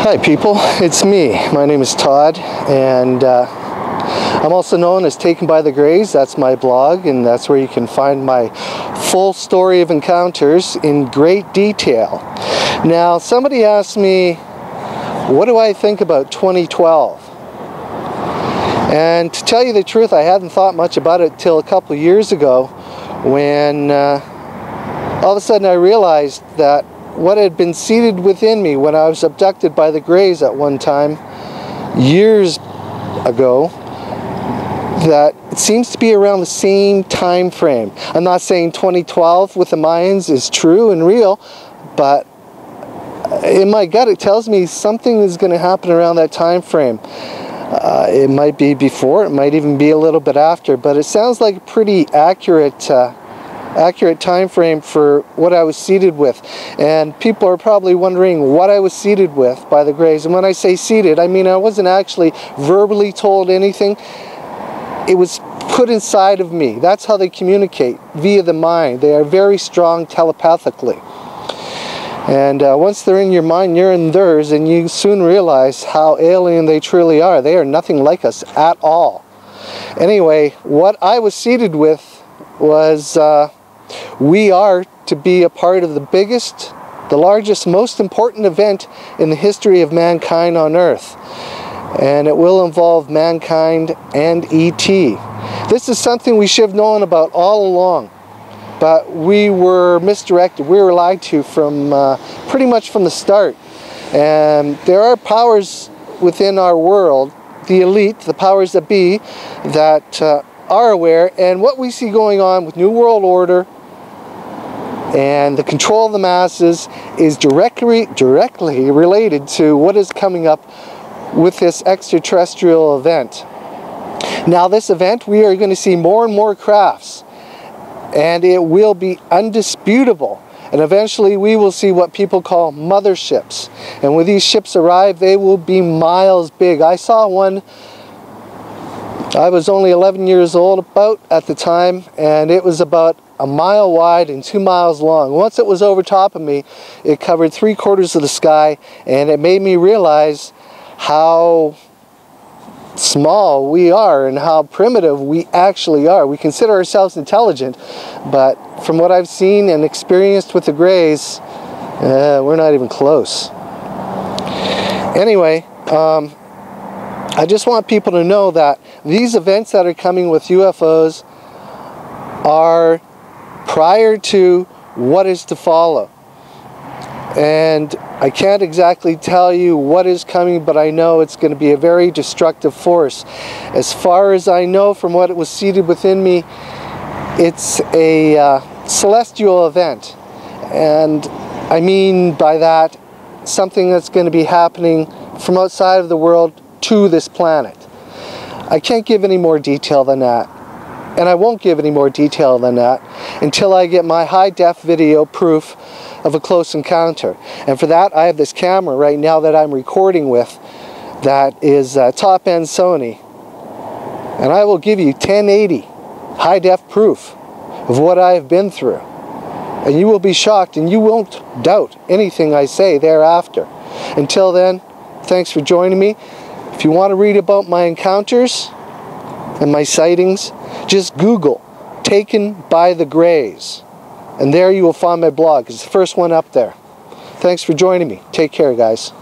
Hi people, it's me. My name is Todd, and I'm also known as Taken by the Greys. That's my blog, and that's where you can find my full story of encounters in great detail. Now, somebody asked me, what do I think about 2012? And to tell you the truth, I hadn't thought much about it till a couple of years ago, when all of a sudden I realized that what had been seated within me when I was abducted by the Greys at one time, years ago, that it seems to be around the same time frame. I'm not saying 2012 with the Mayans is true and real, but in my gut it tells me something is going to happen around that time frame. It might be before, it might even be a little bit after, but it sounds like a pretty accurate time frame for what I was seated with. And people are probably wondering what I was seated with by the Greys. And when I say seated, I mean I wasn't actually verbally told anything. It was put inside of me. That's how they communicate, via the mind. They are very strong telepathically. And once they're in your mind, you're in theirs, and you soon realize how alien they truly are. They are nothing like us at all. Anyway, what I was seated with was we are to be a part of the biggest, the largest, most important event in the history of mankind on Earth. And it will involve mankind and E.T. This is something we should have known about all along. But we were misdirected. We were lied to from pretty much from the start. And there are powers within our world, the elite, the powers that be, that are aware. And what we see going on with New World Order and the control of the masses is directly related to what is coming up with this extraterrestrial event. Now, this event, we are going to see more and more crafts, and it will be undisputable. And eventually we will see what people call motherships. And when these ships arrive, they will be miles big. I saw one, I was only 11 years old about at the time, and it was about a mile wide and 2 miles long. Once it was over top of me, it covered 3/4 of the sky, and it made me realize how small we are and how primitive we actually are. We consider ourselves intelligent, but from what I've seen and experienced with the Greys, we're not even close. Anyway, I just want people to know that these events that are coming with UFOs are prior to what is to follow. And I can't exactly tell you what is coming, but I know it's going to be a very destructive force. As far as I know from what it was seated within me, it's a celestial event. And I mean by that, something that's going to be happening from outside of the world to this planet. I can't give any more detail than that. And I won't give any more detail than that until I get my high-def video proof of a close encounter. And for that, I have this camera right now that I'm recording with that is top-end Sony. And I will give you 1080 high-def proof of what I have been through. And you will be shocked, and you won't doubt anything I say thereafter. Until then, thanks for joining me. If you want to read about my encounters and my sightings, just Google Taken by the Greys, and there you will find my blog. It's the first one up there. Thanks for joining me. Take care, guys.